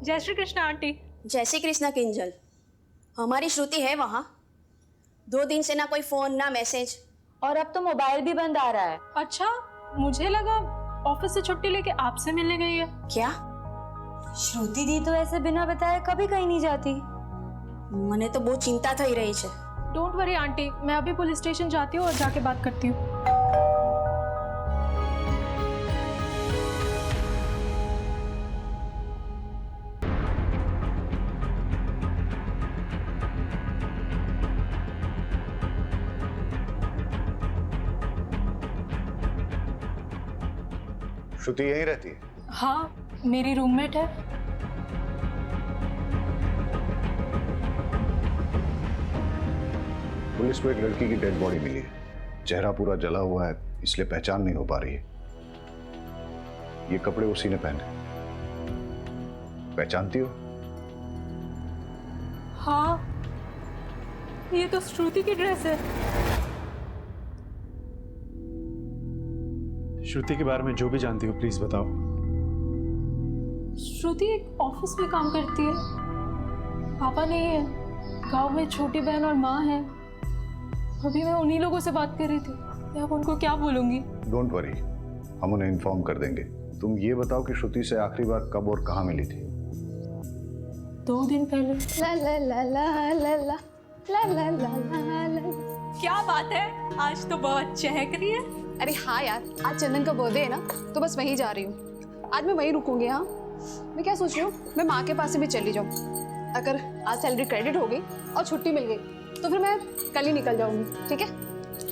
जय श्री कृष्ण आंटी। जय श्री कृष्ण किंजल। हमारी श्रुति है वहाँ। 2 दिन से ना कोई फोन ना मैसेज। और अब तो मोबाइल भी बंद आ रहा है। अच्छा, मुझे लगा ऑफिस से छुट्टी लेके आपसे मिलने गई है। क्या? श्रुति दी तो ऐसे बिना बताए कभी कहीं नहीं जाती। मने तो बहुत चिंता थई रही है। डोंट वरी आंटी, मैं अभी पुलिस स्टेशन जाती हूँ और जाके बात करती हूँ। श्रुति यहीं रहती है? हाँ, मेरी रूममेट है। पुलिस को एक लड़की की डेड बॉडी मिली है। चेहरा पूरा जला हुआ है, इसलिए पहचान नहीं हो पा रही है। ये कपड़े उसी ने पहने। पहचानती हो? हाँ, ये तो श्रुति की ड्रेस है। श्रुति के बारे में जो भी जानती हो प्लीज बताओ। श्रुति एक ऑफिस में काम करती है। पापा नहीं है, गांव में छोटी बहन और माँ है। अभी मैं उन्हीं लोगों से बात कर रही थी। मैं अब उनको क्या बोलूंगी? डोंट वरी, हम उन्हें इन्फॉर्म कर देंगे। तुम ये बताओ कि श्रुति से आखिरी बार कब और कहाँ मिली थी? 2 दिन पहले। ला ला ला ला ला ला ला ला ला ला। क्या बात है, आज तो बहुत चहक रही है। अरे हाँ यार, आज चंदन का बर्थडे है ना, तो बस वहीं जा रही हूँ। आज मैं वहीं रुकूंगी। हाँ, मैं क्या सोच रही हूँ, मैं माँ के पास से भी चली जाऊँ। अगर आज सैलरी क्रेडिट हो गई और छुट्टी मिल गई तो फिर मैं कल ही निकल जाऊंगी। ठीक है?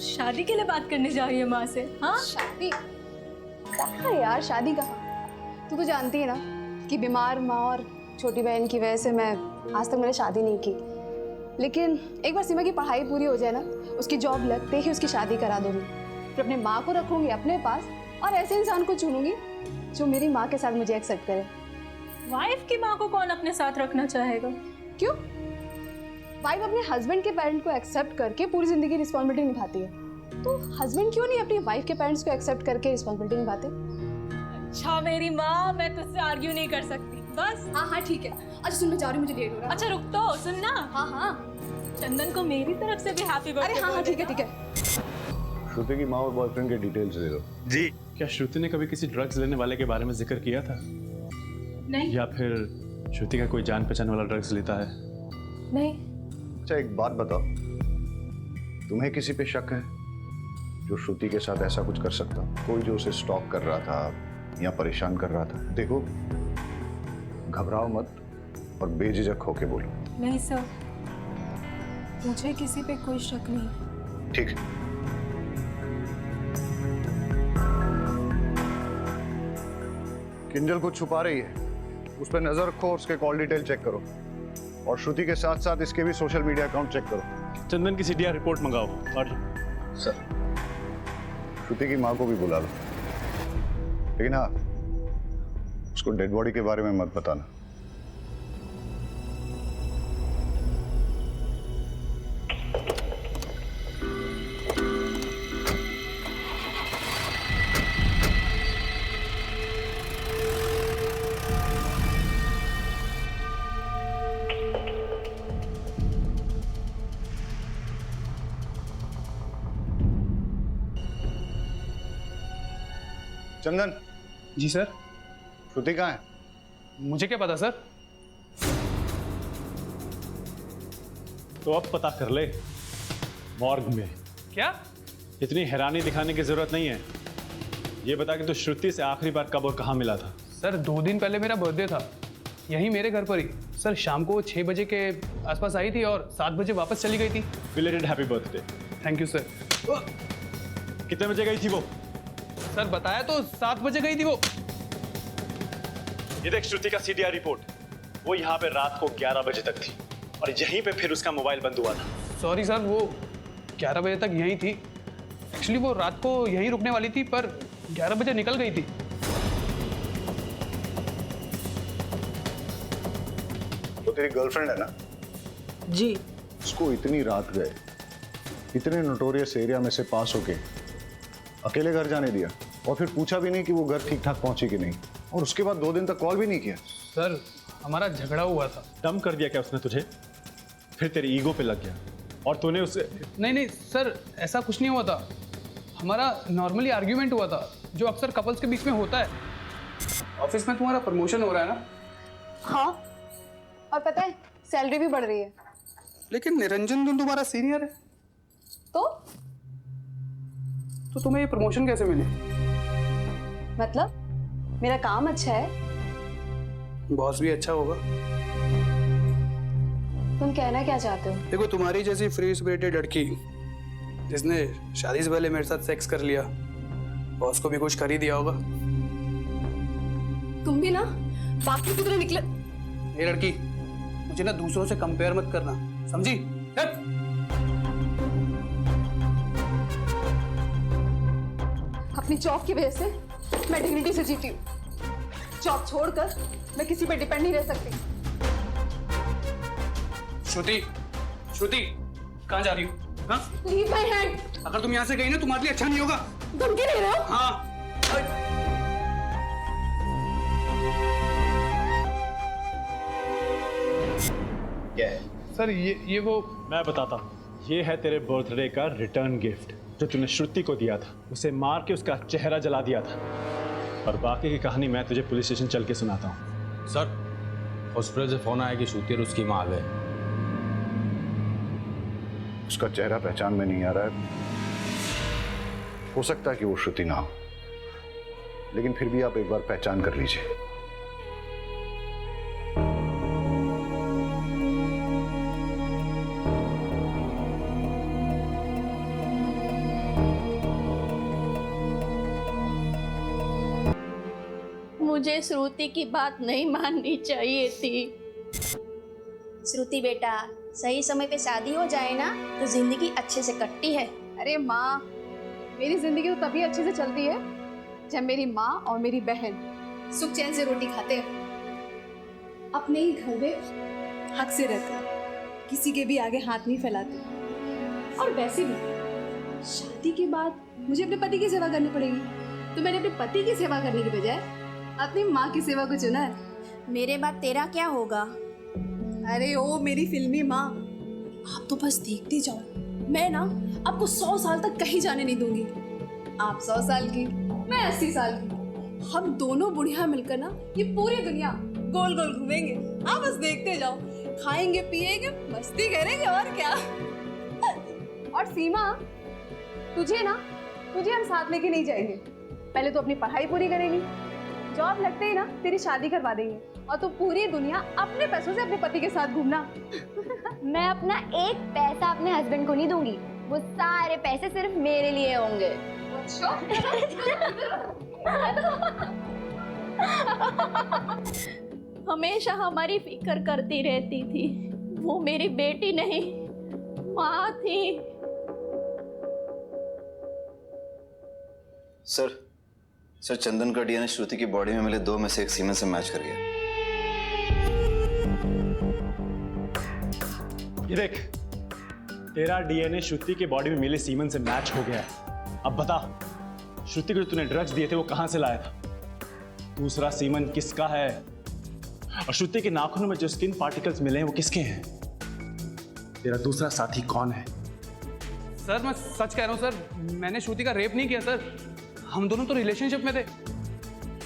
शादी के लिए बात करने जा रही है माँ से? हाँ, शादी कहाँ यार, शादी कहाँ? तू तो जानती है ना कि बीमार माँ और छोटी बहन की वजह से मैं आज तक मैंने शादी नहीं की। लेकिन एक बार सीमा की पढ़ाई पूरी हो जाए ना, उसकी जॉब लगते ही उसकी शादी करा दूंगी। फिर अपने माँ को रखूंगी अपने पास और ऐसे इंसान को चुनूंगी जो मेरी माँ के साथ मुझे एक्सेप्ट करे। वाइफ की माँ को कौन अपने साथ रखना चाहेगा? क्यों? वाइफ अपने हस्बैंड के पेरेंट को एक्सेप्ट करके पूरी जिंदगी रिस्पॉन्सिबिलिटी निभाती है, तो हस्बैंड क्यों नहीं अपनी वाइफ के पेरेंट्स को एक्सेप्ट करके रिस्पॉन्सिबिलिटी निभाते? अच्छा मेरी माँ, मैं तुझसे आर्ग्यू नहीं कर सकती। बस हाँ ठीक है। अच्छा सुन, मैं जा रही हूँ, मुझे लेट हो रहा है। अच्छा रुक तो, सुन ना। हाँ चंदन को मेरी तरफ से भी हैप्पी बर्थडे। अरे हाँ ठीक है। श्रुति की माँ और बॉयफ्रेंड के डिटेल्स दे दो। जी। क्या श्रुति ने कभी किसी ड्रग्स लेने वाले के बारे में जिक्र किया था? नहीं। या फिर श्रुति का कोई जान पहचान वाला ड्रग्स लेता है? नहीं। अच्छा एक बात बताओ, तुम्हें किसी पे शक है जो श्रुति के साथ ऐसा कुछ कर सकता? कोई जो उसे स्टॉक कर रहा था या परेशान कर रहा था? देखो, घबराओ मत और बेझिझक होके बोलो। नहीं सर, मुझे किसी पे कोई शक नहीं। ठीक है। किंजल कुछ छुपा रही है, उस पर नजर रखो, उसके कॉल डिटेल चेक करो और श्रुति के साथ साथ इसके भी सोशल मीडिया अकाउंट चेक करो। चंदन की सीडीआर रिपोर्ट मंगाओ। और सर, श्रुति की माँ को भी बुला लो, लेकिन हाँ, उसको डेड बॉडी के बारे में मत बताना। चंदन। जी सर। श्रुति कहाँ है? मुझे क्या पता सर। तो अब पता कर ले। मॉर्ग में। क्या? इतनी हैरानी दिखाने की जरूरत नहीं है। ये बता कि तू श्रुति से आखिरी बार कब और कहाँ मिला था? सर 2 दिन पहले मेरा बर्थडे था, यहीं मेरे घर पर ही। सर शाम को 6 बजे के आसपास आई थी और 7 बजे वापस चली गई थी। Belated happy birthday. Thank you sir. कितने बजे गई थी वो? सर बताया तो 7 बजे गई थी वो। ये देख श्रुति का सीडीआर रिपोर्ट। वो यहाँ पे रात को 11 बजे तक थी और यहीं पे फिर उसका मोबाइल बंद हुआ था। सॉरी सर, वो 11 बजे तक यहीं थी। एक्चुअली वो रात को यहीं रुकने वाली थी पर 11 बजे निकल गई थी। तो तेरी गर्लफ्रेंड है ना? जी। उसको इतनी रात गए, इतने नोटोरियस एरिया में से पास होके अकेले घर जाने दिया और फिर पूछा भी नहीं कि वो घर ठीक ठाक पहुंची कि नहीं, और उसके बाद 2 दिन तक कॉल भी नहीं किया। सर हमारा झगड़ा हुआ था। दम कर दिया क्या उसने तुझे? फिर तेरी ईगो पे लग गया और तूने उसे। नहीं नहीं सर, ऐसा कुछ नहीं हुआ था। हमारा नॉर्मली आर्ग्यूमेंट हुआ था, जो अक्सर कपल्स के बीच में होता है। ऑफिस में तुम्हारा प्रमोशन हो रहा है ना? हाँ, और पता है सैलरी भी बढ़ रही है। लेकिन निरंजन तो तुम्हारा सीनियर है, तो तुम्हें ये प्रमोशन कैसे मिली? मतलब मेरा काम अच्छा है। बॉस भी अच्छा होगा। तुम कहना क्या चाहते हो? देखो, तुम्हारी जैसी फ्री स्पिरिटेड लड़की जिसने शादी से पहले मेरे साथ सेक्स कर लिया, बॉस को भी कुछ कर ही दिया होगा। तुम भी ना बाप की तरह निकले। ये लड़की, मुझे ना दूसरों से कंपेयर मत करना, समझी? हट! अपनी जॉब की वजह से मैं डिग्निटी से जीती हूँ। जॉब छोड़कर मैं किसी पे डिपेंड नहीं रह सकती। श्रुति, श्रुति, कहाँ जा रही हो? हाँ? Leave my hand. अगर तुम यहाँ से गई ना, तुम्हारे लिए अच्छा नहीं होगा। धमकी दे रहे हो? हाँ। क्या है? सर ये वो मैं बताता हूँ, ये है तेरे बर्थडे का रिटर्न गिफ्ट जो तूने श्रुति को दिया था। उसे मार के उसका चेहरा जला दिया था। और बाकी की कहानी मैं तुझे पुलिस स्टेशन चल के सुनाता हूँ। सर, हॉस्पिटल से फोन आया कि श्रुति और उसकी माँ आ गए। उसका चेहरा पहचान में नहीं आ रहा है। हो सकता है कि वो श्रुति ना हो, लेकिन फिर भी आप एक बार पहचान कर लीजिए। मुझे श्रुति की बात नहीं माननी चाहिए थी। श्रुति बेटा, सही समय पे शादी हो जाए ना तो जिंदगी अच्छे से कटती है। अरे माँ, मेरी जिंदगी तो तभी अच्छे से चलती है जब मेरी माँ और मेरी बहन सुख चैन से रोटी खाते हैं, अपने ही घर में हक से रहते हैं, किसी के भी आगे हाथ नहीं फैलाते। और वैसे भी शादी के बाद मुझे अपने पति की सेवा करनी पड़ेगी, तो मैंने अपने पति की सेवा करने की बजाय अपनी माँ की सेवा को चुना है। मेरे बाद तेरा क्या होगा? अरे ओ मेरी फिल्मी माँ, आप तो बस देखते जाओ। मैं ना आपको 100 साल तक कहीं जाने नहीं दूंगी। आप 100 साल की, मैं 80 साल की। हम दोनों बुढ़िया मिलकर ना ये पूरी दुनिया गोल गोल घूमेंगे। आप बस देखते जाओ, खाएंगे पिएंगे मस्ती करेंगे, और क्या। और सीमा, तुझे हम साथ लेके नहीं जाएंगे। पहले तो अपनी पढ़ाई पूरी करेंगी, जॉब लगते ही ना तेरी शादी करवा देंगे, और तो पूरी दुनिया अपने पैसों से अपने पति के साथ घूमना। मैं अपना एक पैसा अपने हस्बैंड को नहीं दूंगी, वो सारे पैसे सिर्फ मेरे लिए होंगे। हमेशा हमारी फिक्र करती रहती थी। वो मेरी बेटी नहीं, माँ थी। सर चंदन का डीएनए श्रुति की बॉडी में मिले 2 में से एक सीमेन से मैच कर गया। ये देख, तेरा डीएनए श्रुति के बॉडी में मिले सीमन से मैच हो गया है। अब बता, श्रुति को जो तूने ड्रग्स दिए थे वो कहां से लाया था? दूसरा सीमन किसका है? और श्रुति के नाखूनों में जो स्किन पार्टिकल्स मिले हैं वो किसके हैं? तेरा दूसरा साथी कौन है? सर, मैं सच कह रहा हूँ सर, मैंने श्रुति का रेप नहीं किया सर। हम दोनों तो रिलेशनशिप में थे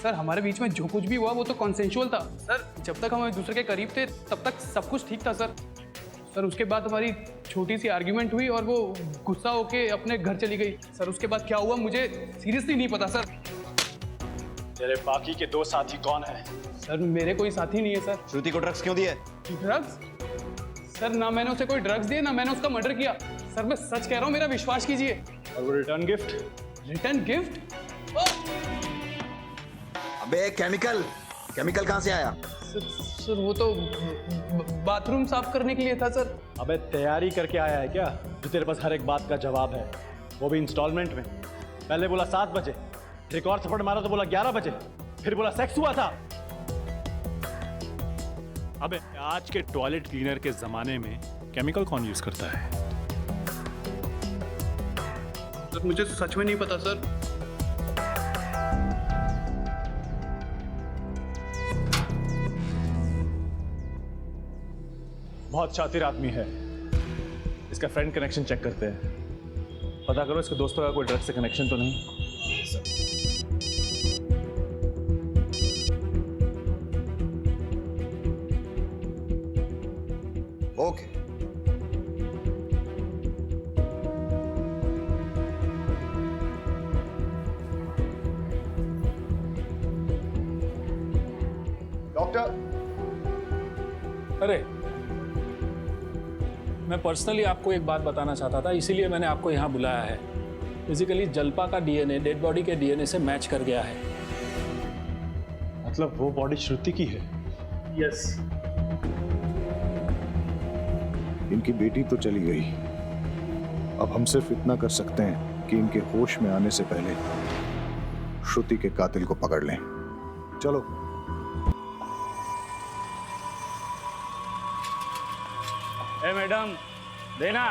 सर। हमारे बीच में जो कुछ भी हुआ वो तो कॉन्सेंशुअल था सर। जब तक हम एक दूसरे के करीब थे तब तक सब कुछ ठीक था सर। उसके बाद हमारी छोटी सी आर्ग्यूमेंट हुई और वो गुस्सा होके अपने घर चली गई सर। उसके बाद क्या हुआ मुझे सीरियसली नहीं पता सर। तेरे बाकी के 2 साथी कौन है? सर, मेरे कोई साथी नहीं है सर। श्रुति को ड्रग्स क्यों दिए? ड्रग्स? सर, ना मैंने उसे कोई ड्रग्स दिए, ना मैंने उसका मर्डर किया सर। मैं सच कह रहा हूँ, मेरा विश्वास कीजिए। और वो रिटर्न गिफ्ट? Return gift? अबे केमिकल कहाँ से आया? सर, वो तो बाथरूम साफ करने के लिए था सर। अबे तैयारी करके आया है क्या जो तेरे पास हर एक बात का जवाब है, वो भी इंस्टॉलमेंट में? पहले बोला 7 बजे, एक और थप्पड़ मारा तो बोला 11 बजे, फिर बोला सेक्स हुआ था। अबे आज के टॉयलेट क्लीनर के जमाने में केमिकल कौन यूज करता है? सर, मुझे सच में नहीं पता सर। बहुत शातिर आदमी है। इसका फ्रेंड कनेक्शन चेक करते हैं। पता करो इसके दोस्तों का कोई ड्रग से कनेक्शन तो नहीं। ओके। डॉक्टर, अरे मैं पर्सनली आपको एक बात बताना चाहता था, इसीलिए मैंने आपको यहाँ बुलाया है। बेसिकली जल्पा का डीएनए डेड बॉडी के डीएनए से मैच कर गया है। मतलब वो बॉडी श्रुति की है? यस। इनकी बेटी तो चली गई, अब हम सिर्फ इतना कर सकते हैं कि इनके होश में आने से पहले श्रुति के कातिल को पकड़ लें। चलो। ए मैडम, देना।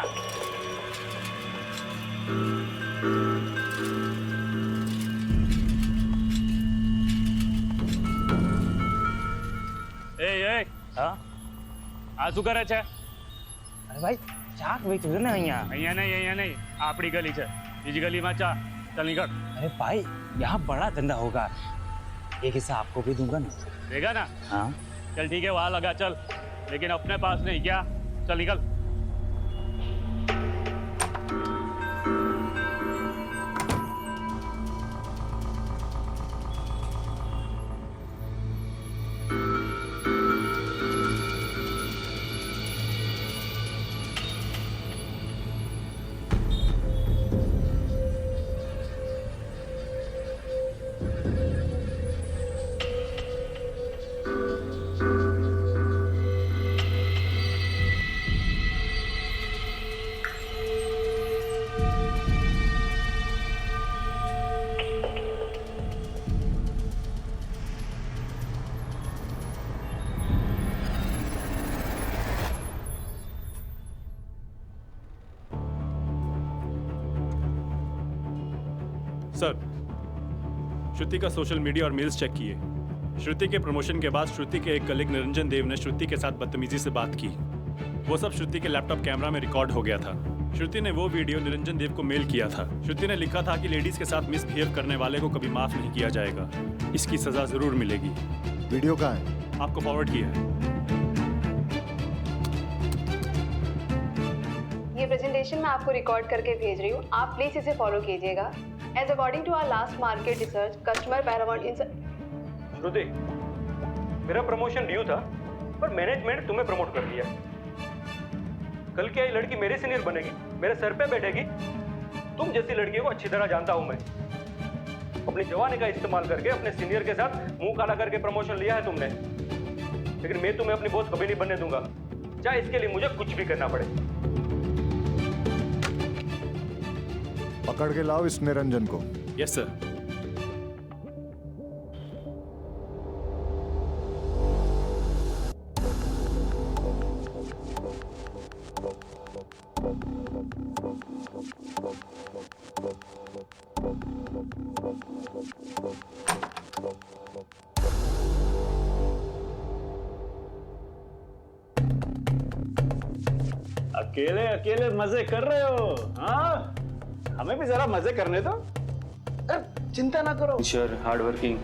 એ હા આ શું કરે છે? अरे भाई चाक बेच रहे ना यहाँ। અહીંયા નહીં આપણી ગલી છે, બીજી ગલીમાં ચા। चल निकल। अरे भाई यहाँ बड़ा धंधा होगा, एक हिस्सा आपको भी दूंगा ना। देगा ना? हाँ चल ठीक है, वहाँ लगा चल, लेकिन अपने पास नहीं। क्या? चल निकल। सर, श्रुति का सोशल मीडिया और मेल्स चेक किए। श्रुति के प्रमोशन के बाद श्रुति के एक कलीग निरंजन देव ने श्रुति के साथ बदतमीजी से बात की। वो सब श्रुति के लैपटॉप कैमरा में रिकॉर्ड हो गया था। श्रुति ने वो वीडियो निरंजन देव को मेल किया था। श्रुति ने लिखा था कि लेडीज के साथ मिसबिहेव करने वाले को कभी माफ नहीं किया जाएगा, इसकी सजा जरूर मिलेगी। वीडियो कहाँ है? आपको फॉरवर्ड किया है। ये प्रेजेंटेशन मैं आपको रिकॉर्ड करके भेज रही हूँ, आप प्लीज इसे फॉलो कीजिएगा। As according to our last market research, customer paramount in श्रुति, मेरा प्रमोशन ड्यू था, पर मैनेजमेंट तुम्हें प्रमोट कर दिया। कल क्या ये लड़की मेरे सीनियर बनेगी, मेरे सर पे बैठेगी? तुम जैसी लड़कियों को अच्छी तरह जानता हूं मैं। अपनी जवानी का इस्तेमाल करके अपने सीनियर के साथ मुंह काला करके प्रमोशन लिया है तुमने, लेकिन मैं तुम्हें अपनी बॉस कभी नहीं बनने दूंगा, चाहे इसके लिए मुझे कुछ भी करना पड़े। पकड़ के लाओ इस निरंजन को। Yes sir. अकेले अकेले मजे कर रहे हो? हाँ, हमें भी जरा मजे करने दो। चिंता ना करो। सिंसियर, हार्ड वर्किंग,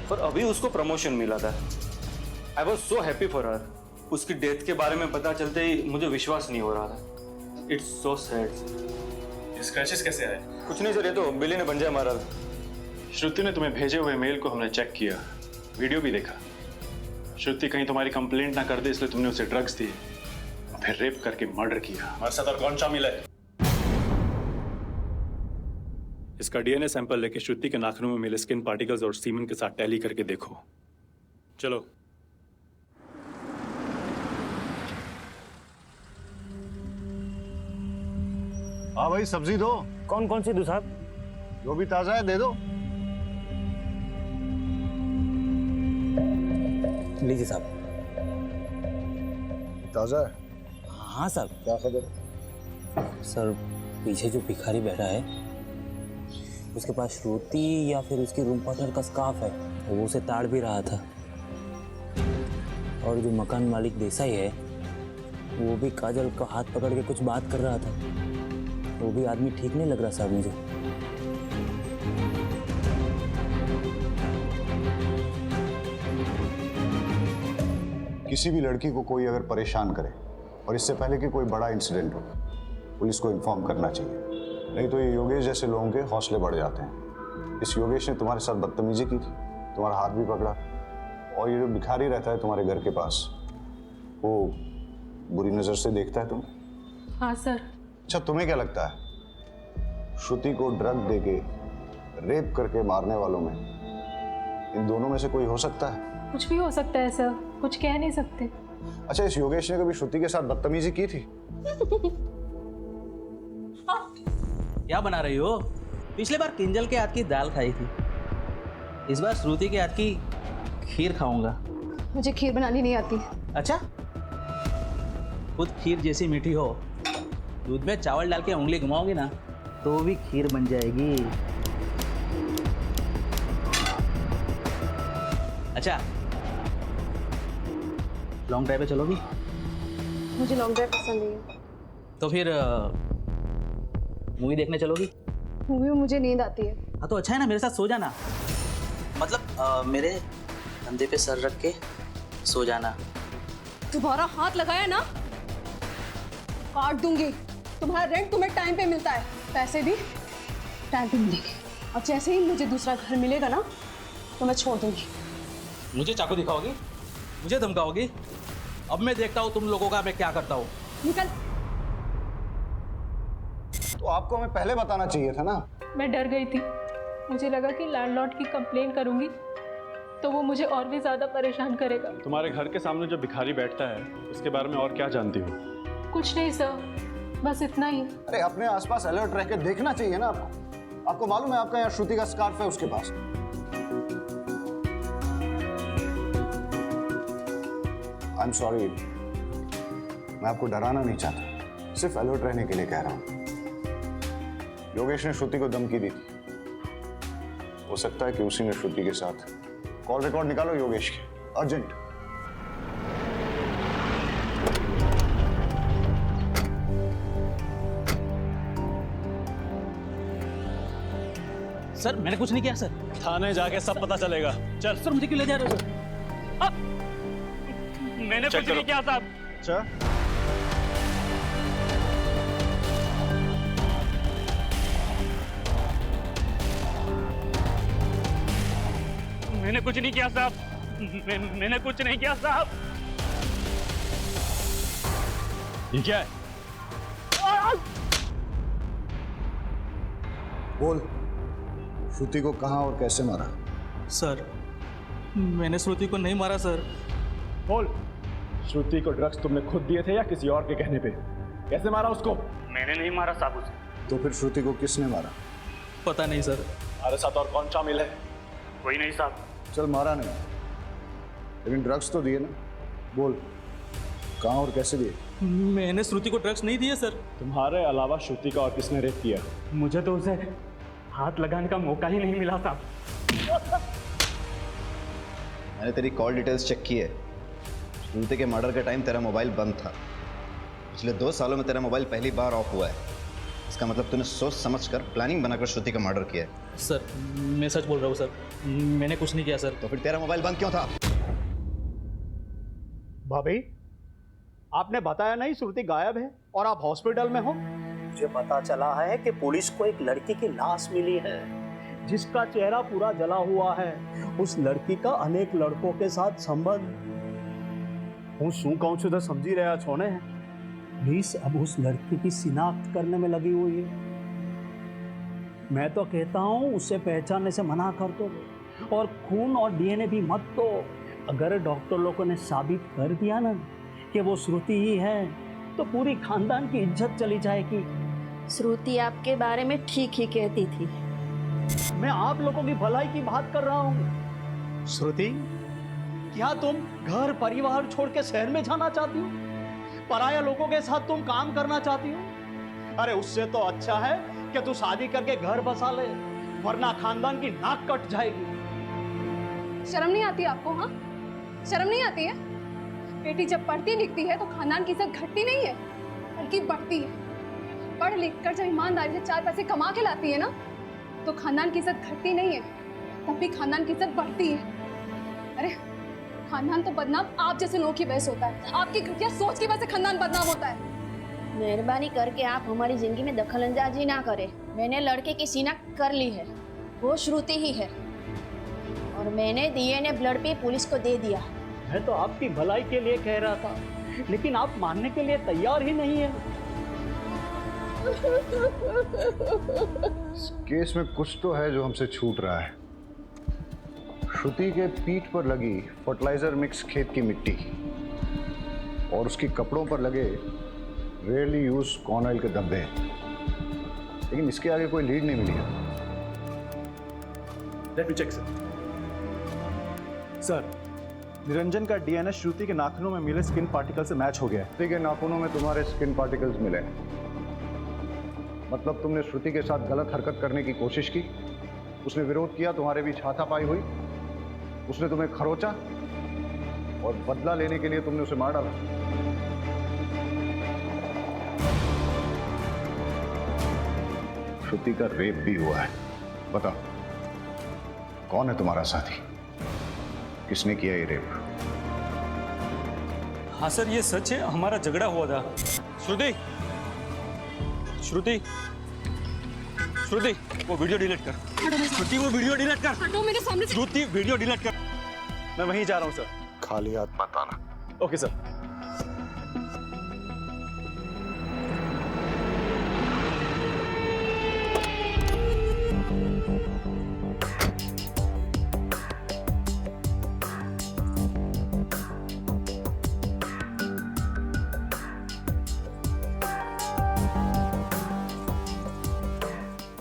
पर अभी उसको प्रमोशन मिला था। I was so happy for her. उसकी डेथ के बारे में पता चलते ही मुझे विश्वास नहीं हो रहा था। It's so sad. स्क्रैचेस कैसे आए? कुछ नहीं सर, ये तो बिल्ली ने पंजा मारा था। श्रुति ने तुम्हें भेजे हुए मेल को हमने चेक किया, वीडियो भी देखा। श्रुति कहीं तुम्हारी कंप्लेंट ना कर दे इसलिए तुमने उसे ड्रग्स दिए, फिर रेप करके मर्डर किया। हमारे साथ और कौन शामिल है? इसका डीएनए सैंपल लेके श्रुति के नाखूनों में मिले स्किन पार्टिकल्स और सीमन के साथ टैली करके देखो। चलो। हाँ भाई, सब्जी दो। कौन कौन सी दो साहब? जो भी ताजा है दे दो। लीजिए साहब। ताजा है? हाँ साहब। क्या खबर? सर, पीछे जो भिखारी बैठा है उसके पास श्रुति या फिर उसकी रूम पार्टनर का स्कार्फ है, वो उसे ताड़ भी रहा था। और जो मकान मालिक देसाई है वो भी काजल का हाथ पकड़ के कुछ बात कर रहा था। वो भी आदमी ठीक नहीं लग रहा साहब मुझे। किसी भी लड़की को कोई अगर परेशान करे और इससे पहले कि कोई बड़ा इंसिडेंट हो, पुलिस को इन्फॉर्म करना चाहिए, नहीं तो ये योगेश जैसे लोगों के हौसले बढ़ जाते हैं। इस योगेश ने तुम्हारे साथ बदतमीजी की थी, तुम्हारा हाथ भी पकड़ा, और ये जो भिखारी रहता है तुम्हारे घर के पास, वो बुरी नज़र से देखता है तुम्हें। हाँ सर। अच्छा, तुम्हें क्या लगता है श्रुति को ड्रग देके रेप करके मारने वालों में इन दोनों में से कोई हो सकता है? कुछ भी हो सकता है सर, कुछ कह नहीं सकते। अच्छा, इस योगेश ने कभी श्रुति के साथ बदतमीजी की थी? क्या बना रही हो? पिछले बार किंजल के हाथ की दाल खाई थी, इस बार श्रुति के हाथ की खीर खाऊंगा। मुझे खीर बनानी नहीं आती। अच्छा, खुद खीर जैसी मीठी हो, दूध में चावल डाल के उंगली घुमाओगी ना तो भी खीर बन जाएगी। अच्छा, लॉन्ग ड्राइव पे चलोगी? मुझे लॉन्ग ड्राइव पसंद नहीं है। तो फिर मूवी देखने चलोगी? मूवी में मुझे नींद आती है। हाँ तो अच्छा है ना, मेरे साथ सो जाना। मतलब मेरे कंधे पे सर रख के सो जाना। तुम्हारा हाथ लगाया ना, काट दूंगी। तुम्हारा रेंट तुम्हें टाइम पे मिलता है, पैसे भी टाइम पे मिलेंगे, और जैसे ही मुझे दूसरा घर मिलेगा ना तो मैं छोड़ दूंगी। मुझे चाकू दिखाओगी? मुझे धमकाओगी? अब मैं देखता हूँ तुम लोगों का मैं क्या करता हूँ। निकल। तो आपको हमें पहले बताना चाहिए था ना। मैं डर गई थी, मुझे लगा कि लैंडलॉर्ड की कंप्लेन करूंगी तो वो मुझे और भी ज्यादा परेशान करेगा। तुम्हारे घर के सामने जो भिखारी बैठता है उसके बारे में और क्या जानती हो? कुछ नहीं सर, बस इतना ही। अरे अपने आसपास अलर्ट रह के देखना चाहिए ना आपको। आपको मालूम है आपका यहाँ श्रुति का स्कार्फ है उसके पास। आई एम सॉरी, मैं आपको डराना नहीं चाहता, सिर्फ अलर्ट रहने के लिए कह रहा हूँ। योगेश ने श्रुति को धमकी दी थी, हो सकता है कि उसी ने श्रुति के साथ। कॉल रिकॉर्ड निकालो योगेश के, अर्जेंट। सर मैंने कुछ नहीं किया सर। थाने जाके सब पता चलेगा। चल। सर मुझे क्यों ले जा रहे हो सर? मैंने कुछ नहीं किया साहब। अच्छा, मैंने कुछ नहीं किया साहब। मैंने कुछ नहीं किया साहब। ये क्या है? बोल, श्रुति को कहाँ और कैसे मारा? सर मैंने श्रुति को नहीं मारा सर। बोल, श्रुति को ड्रग्स तुमने खुद दिए थे या किसी और के कहने पे? कैसे मारा उसको? मैंने नहीं मारा साहब उसे। तो फिर श्रुति को किसने मारा? पता नहीं सर। हमारे साथ और कौन शामिल है? कोई नहीं साहब। चल, मारा नहीं, लेकिन ड्रग्स तो दिए ना। बोल, कहाँ और कैसे दिए? मैंने श्रुति को ड्रग्स नहीं दिए सर। तुम्हारे अलावा श्रुति का और किसने रेप किया? मुझे तो उसे हाथ लगाने का मौका ही नहीं मिला साहब। मैंने तेरी कॉल डिटेल्स चेक की है। श्रुति के मर्डर के टाइम तेरा मोबाइल बंद था। पिछले 2 सालों में तेरा मोबाइल पहली बार ऑफ हुआ है। इसका मतलब तूने सोच समझकर प्लानिंग बनाकर श्रुति का मर्डर किया है। सर मैं सच बोल रहा हूँ सर, मैंने कुछ नहीं किया सर। तो फिर तेरा मोबाइल बंद क्यों था? भाभी, आपने बताया नहीं श्रुति गायब है और आप हॉस्पिटल में हो। मुझे पता चला है कि पुलिस को एक लड़की की लाश मिली है जिसका चेहरा पूरा जला हुआ है। उस लड़की का अनेक लड़कों के साथ संबंध। હું શું કહું છું તો સમજી રહ્યા છો ને? पुलिस अब उस लड़की की शिनाख्त करने में लगी हुई है। मैं तो कहता हूँ उसे पहचानने से मना कर दो और खून और डीएनए भी मत दो। अगर डॉक्टर लोगों ने साबित कर दिया ना कि वो श्रुति ही है तो पूरी खानदान की इज्जत चली जाएगी। श्रुति आपके बारे में ठीक ही कहती थी। मैं आप लोगों की भलाई की बात कर रहा हूँ। श्रुति, क्या तुम घर परिवार छोड़ के शहर में जाना चाहती हो? पराया लोगों के साथ तुम काम करना चाहती हो? अरे उससे तो अच्छा है कि तू शादी करके घर बसा ले, वरना खानदान की नाक कट जाएगी। शर्म नहीं आती आपको? हाँ, शर्म नहीं आती है? बेटी जब पढ़ती लिखती है तो खानदान की इज्जत घटती नहीं है बल्कि बढ़ती है। पढ़ लिख कर जब ईमानदारी से 4 पैसे कमा के लाती है ना तो खानदान की इज्जत घटती नहीं है, तब भी खानदान की इज्जत बढ़ती है। अरे खानदान तो बदनाम आप जैसे लोगों की वजह से होता है, आपकी घटिया सोच की वजह से खानदान बदनाम होता है। मेहरबानी करके आप हमारी जिंदगी में दखलंदाजी ना करें। मैंने लड़के की सीना कर ली है, वो श्रुति ही है और मैंने डीएनए ब्लड भी पुलिस को दे दिया। मैं तो आपकी भलाई के लिए कह रहा था, लेकिन आप मानने के लिए तैयार ही नहीं है। इस केस में कुछ तो है जो हमसे छूट रहा है। श्रुति के पीठ पर लगी फर्टिलाइजर मिक्स खेत की मिट्टी और उसकी कपड़ों पर लगे रेयरली यूज कॉर्न ऑयल के धब्बे, लेकिन इसके आगे कोई लीड नहीं मिली है। Let me check sir. Niranjan का डीएनए श्रुति के नाखूनों में मिले स्किन पार्टिकल से मैच हो गया है। श्रुति के नाखूनों में तुम्हारे स्किन पार्टिकल्स मिले, मतलब तुमने श्रुति के साथ गलत हरकत करने की कोशिश की, उसने विरोध किया, तुम्हारे बीच हाथापाई हुई, उसने तुम्हें खरोचा और बदला लेने के लिए तुमने उसे मार डाला। श्रुति का रेप भी हुआ है। बताओ कौन है तुम्हारा साथी, किसने किया ये रेप? हाँ सर ये सच है, हमारा झगड़ा हुआ था। श्रुति श्रुति श्रुति वो वीडियो डिलीट कर। श्रुति वो वीडियो डिलीट कर। हटो मेरे सामने से। श्रुति वीडियो डिलीट कर। मैं वहीं जा रहा हूँ सर। खाली हाथ मत आना। Okay sir.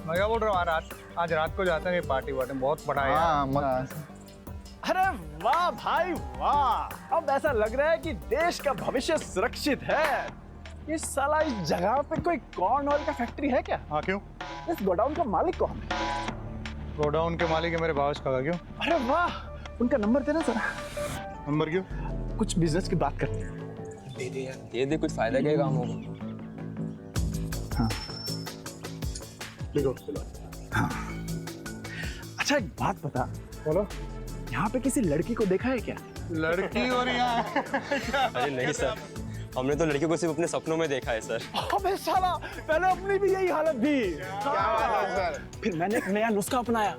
मैं क्या बोल रहा हूँ, आज रात को जाते हैं पार्टी वार्टी, बहुत बड़ा है यार। अरे वाह भाई वाह, अब ऐसा लग रहा है कि देश का भविष्य सुरक्षित है। इस साला इस जगह पे कोई कॉर्न ऑयल का फैक्ट्री है क्या? हाँ क्यों? इस गोडाउन का मालिक कौन है? गोडाउन के मालिक है मेरे बाबा का। क्यों? अरे वाह, उनका नंबर देना जरा। नंबर क्यों? कुछ बिजनेस की बात करते हैं। दे दे यार, दे दे, कुछ फायदा क्या काम होगा। हाँ लिखो। हाँ अच्छा एक बात बता। बोलो। यहाँ पे किसी लड़की को देखा है क्या? लड़की और यहाँ? अरे नहीं सर, हमने तो लड़की को सिर्फ अपने सपनों में देखा है सर। अबे साला, पहले अपनी भी यही हालत थी। क्या बात है सर? फिर मैंने एक नया नुस्खा अपनाया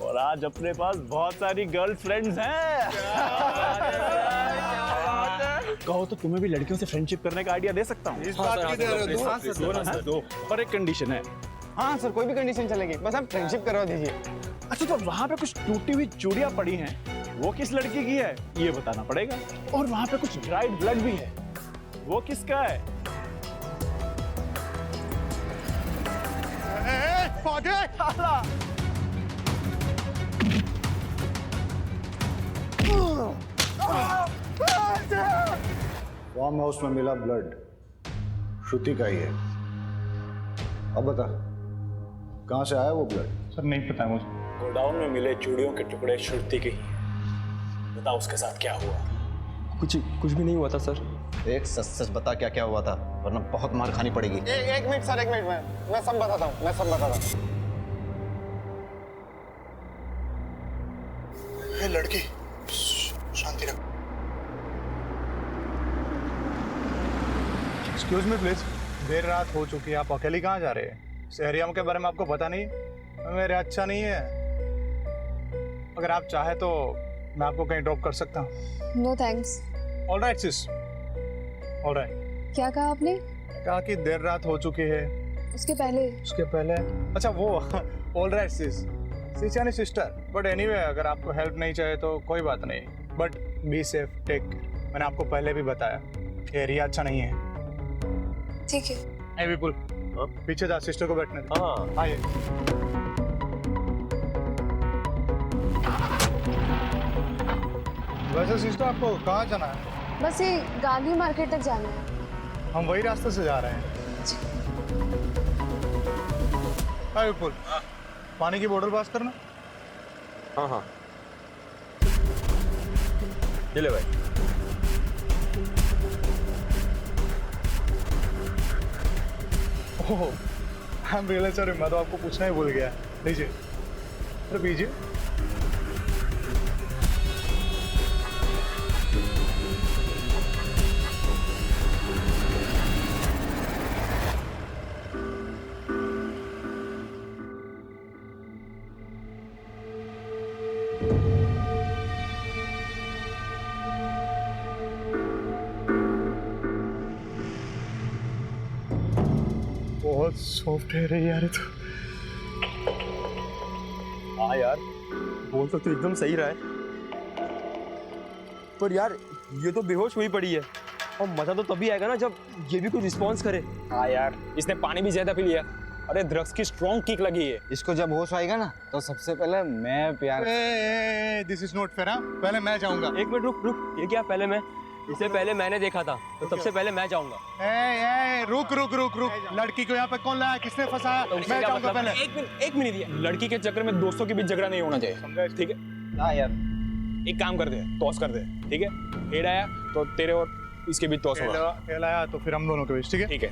और आज अपने पास बहुत सारी गर्लफ्रेंड्स हैं। कहो तो तुम्हें भी लड़कियों से फ्रेंडशिप करने का आइडिया दे सकता हूँ। इस बात की दे रहे हो? दो, पर एक कंडीशन है। हाँ सर, कोई भी कंडीशन चलेगी, बस आप फ्रेंडशिप करवा दीजिए। अच्छा तो वहाँ पे कुछ टूटी हुई चूड़ियाँ पड़ी हैं, वो किस लड़की की है ये बताना पड़ेगा। और वहाँ पे कुछ ड्राइड ब्लड भी है, वो किसका है? फार्म हाउस में मिला ब्लड श्रुति का ही है। अब बता कहाँ से आया वो ब्लड? सर नहीं पता मुझे। गोडाउन में मिले चूड़ियों के टुकड़े श्रुति के ही। बता उसके साथ क्या हुआ? कुछ भी नहीं हुआ था सर। एक सच सच बता क्या क्या हुआ था, वरना बहुत मार खानी पड़ेगी। एक मिनट सर, एक मिनट, मैं सब बताता हूँ, मैं सब बताता हूँ। लड़की शांति रख। एक्सक्यूज मी प्लीज, देर रात हो चुकी है, आप अकेली कहाँ जा रहे हैं? इस एरिया के बारे में आपको पता नहीं? मेरे अच्छा नहीं है। अगर आप चाहे तो मैं आपको कहीं ड्रॉप कर सकता हूँ। No thanks. All right sis, all right. क्या कहा आपने? कहा कि देर रात हो चुकी है। उसके पहले? उसके पहले? अच्छा वो ऑल राइट सिस, सिस यानी सिस्टर। बट एनीवे अगर आपको हेल्प नहीं चाहिए तो कोई बात नहीं, बट बी सेफ, टेक। मैंने आपको पहले भी बताया एरिया अच्छा नहीं है। ठीक है। ए विपुल, पीछे जा, सिस्टर को बैठने दे। हाँ आइए। वैसे सिस्टर आपको कहाँ जाना है? बस ये गांधी मार्केट तक जाना है। हम वही रास्ते से जा रहे हैं। हाँ विपुल, पानी की बोतल पास करना। हाँ हाँ, ये ले भाई। ओह, आई एम रियली सॉरी, मैं तो आपको पूछना ही भूल गया। लीजिए, अरे पीजिए। बहुत सॉफ्टवेयर है यार ये तो। हाँ यार, बोल तो एकदम सही रहा है, पर यार ये तो बेहोश हुई पड़ी है, और मजा तो तभी आएगा ना जब ये भी कुछ रिस्पॉन्स करे। हाँ यार, इसने पानी भी ज्यादा पी लिया। अरे ड्रग्स की स्ट्रॉन्ग किक लगी है। इसको जब होश आएगा ना तो सबसे पहले मैं प्यार। This is not fair. पहले मैं जाऊंगा। एक मिनट रुक, ये क्या पहले मैं? इससे पहले मैंने देखा था, तो सबसे पहले मैं जाऊंगा। रुक रुक रुक रुक, लड़की को यहाँ पे कौन लाया, किसने फंसाया? मैं जाऊंगा पहले। एक मिनट ये लड़की के चक्कर में दोस्तों के बीच झगड़ा नहीं होना चाहिए, ठीक है? हाँ यार, एक काम कर दे, टॉस कर दे, ठीक है? हेड आया तो तेरे और इसके बीच टॉस होगा। हेड आया तो फिर हम दोनों के बीच, ठीक है? ठीक है।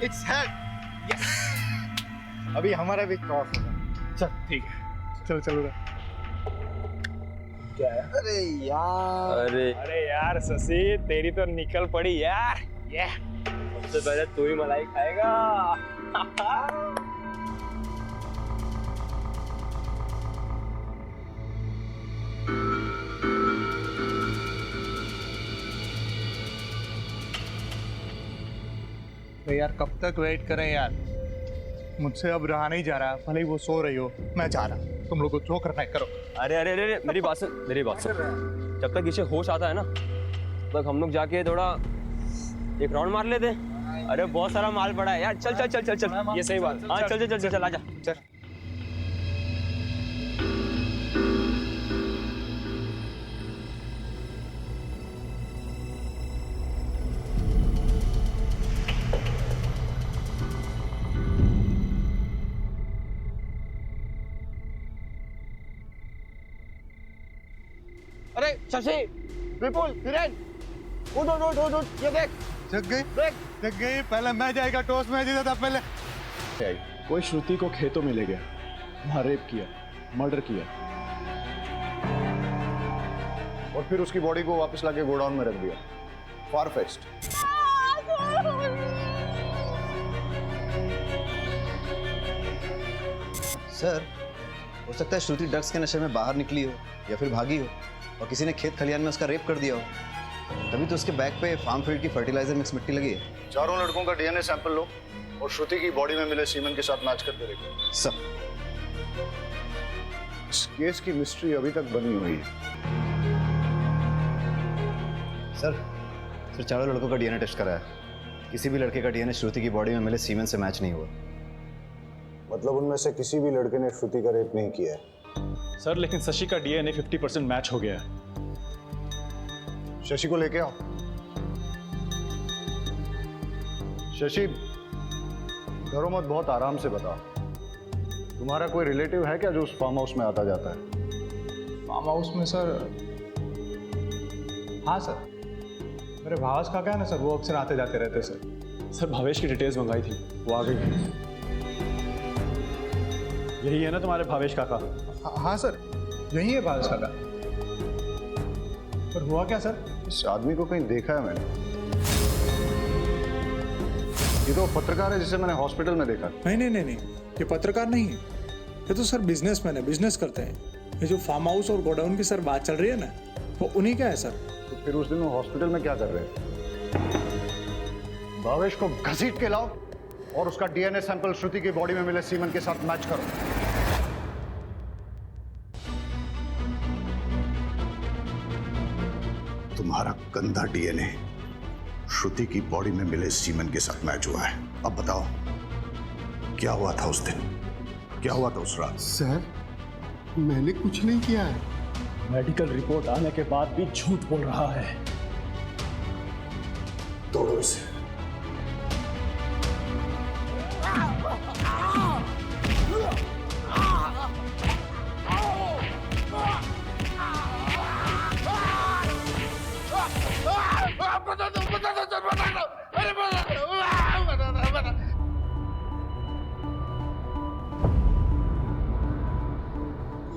Its head. यस। अभी हमारा भी टॉस होगा। चल ठीक है, चल चलो। क्या है? अरे यार शशि, तेरी तो निकल पड़ी यार। ये सबसे पहले तू ही मलाई खाएगा। तो यार कब तक वेट करें यार, मुझसे अब रहा नहीं जा रहा। भले ही वो सो रही हो, मैं जा रहा। तुम लोग को जो करना है करो। अरे अरे अरे, मेरी बात सुन। जब तक इसे होश आता है ना, तब तक हम लोग जाके थोड़ा एक राउंड मार लेते हैं। अरे बहुत सारा माल पड़ा है यार, चल चल चल चल चल। ये सही बात। हाँ चल चल चल चल, आजा चल। अरे शशि, विपुल, हिरेन, उठ उठ उठ उठ, ये देख। जग गई, जग गई। पहले मैं जाएगा, टॉस में जीता था पहले। कोई श्रुति को खेतों में ले गया, वहां रेप किया, मर्डर किया, और फिर उसकी बॉडी को वापस लाके गोडाउन में रख दिया। फारफेस्ट। सर, हो सकता है श्रुति ड्रग्स के नशे में बाहर निकली हो या फिर भागी हो, और किसी ने खेत खलियान में उसका रेप कर दिया हो। तभी तो उसके बैग पे फार्म फील्ड की फर्टिलाइजर मिक्स मिट्टी लगी है। चारों लड़कों का डीएनए सैंपल लो और श्रुति की बॉडी में मिले सीमेंट के साथ मैच करके देखो। सब। इस केस की मिस्ट्री अभी तक बनी हुई है। सर चारों लड़कों का डीएनए टेस्ट कराया, किसी भी लड़के का डीएनए श्रुति की बॉडी में मिले सीमेन से मैच नहीं हुआ। मतलब उनमें से किसी भी लड़के ने श्रुति का रेप नहीं किया है। सर लेकिन शशि का डीएनए 50% मैच हो गया है। शशि को लेके आओ। शशि, घरों मत, बहुत आराम से बताओ। तुम्हारा कोई रिलेटिव है क्या जो उस फार्म हाउस में आता जाता है? फार्म हाउस में सर? हाँ सर, मेरे भावेश काका है ना सर, वो अक्सर आते जाते रहते सर। सर भावेश की डिटेल्स मंगाई थी, वो आ गई। यही है ना तुम्हारे भावेश काका? हाँ सर, यही है भावेश काका। पर हुआ क्या सर? इस आदमी को कहीं देखा है मैंने। ये तो पत्रकार है जिसे मैंने हॉस्पिटल में देखा। नहीं, ये पत्रकार नहीं है, ये तो सर बिजनेसमैन है, बिजनेस करते हैं। ये जो फार्म हाउस और गोडाउन की सर बात चल रही है ना, वो उन्हीं का है सर। तो फिर उस दिन वो हॉस्पिटल में क्या कर रहे थे? भावेश को घसीट के लाओ और उसका डीएनए सैंपल श्रुति की बॉडी में मिले सीमेंट के साथ मैच करो। तुम्हारा गंदा डीएनए श्रुति की बॉडी में मिले सीमेंट के साथ मैच हुआ है। अब बताओ क्या हुआ था उस दिन, क्या हुआ था उस रात? सर, मैंने कुछ नहीं किया है। मेडिकल रिपोर्ट आने के बाद भी झूठ बोल रहा है। तोड़ो इसे। बता दो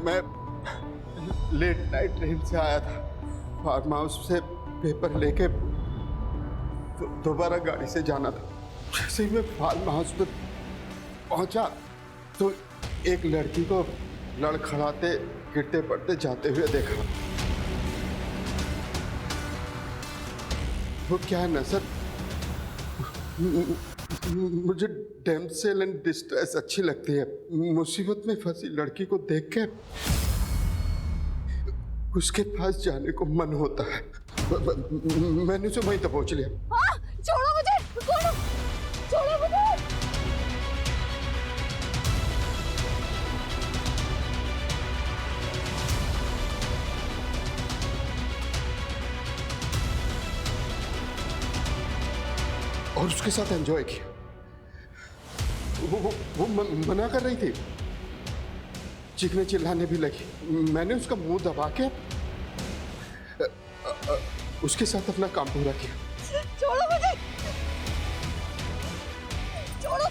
मैं लेट नाइट ट्रेन से आया था, फार्म हाउस से पेपर लेके दोबारा गाड़ी से जाना था। जैसे ही मैं फार्म हाउस पे पहुंचा तो एक लड़की को लड़खड़ाते गिरते पड़ते जाते हुए देखा। वो क्या है ना सर, मुझे डैमसेल एंड डिस्ट्रेस अच्छी लगती है। मुसीबत में फंसी लड़की को देख के उसके पास जाने को मन होता है। मैंने उसे वहीं तक पहुंच लिया। छोड़ो मुझे, छोड़ो मुझे। और उसके साथ एंजॉय किया। वो मना कर रही थी, चीखने चिल्लाने भी लगी। मैंने उसका मुंह दबा के उसके साथ अपना काम पूरा किया। छोड़ो मुझे, छोड़ो,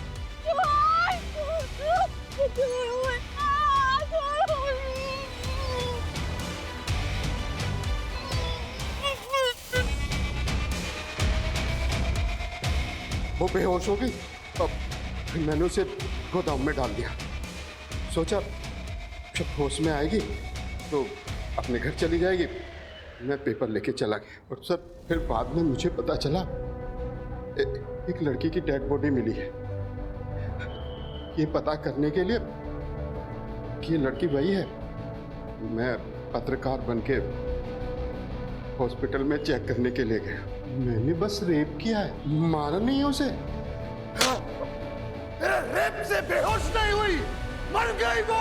वो बेहोश हो गई। अब मैंने उसे गोदाम में डाल दिया। सोचा जब होश में आएगी तो अपने घर चली जाएगी। मैं पेपर लेके चला गया और सर फिर बाद में मुझे पता चला एक लड़की की डेड बॉडी मिली है। ये पता करने के लिए कि ये लड़की वही है, मैं पत्रकार बनके हॉस्पिटल में चेक करने के लिए गया। मैंने बस रेप किया है, मारा नहीं है उसे। रेप से बेहोश नहीं हुई, मर गई वो।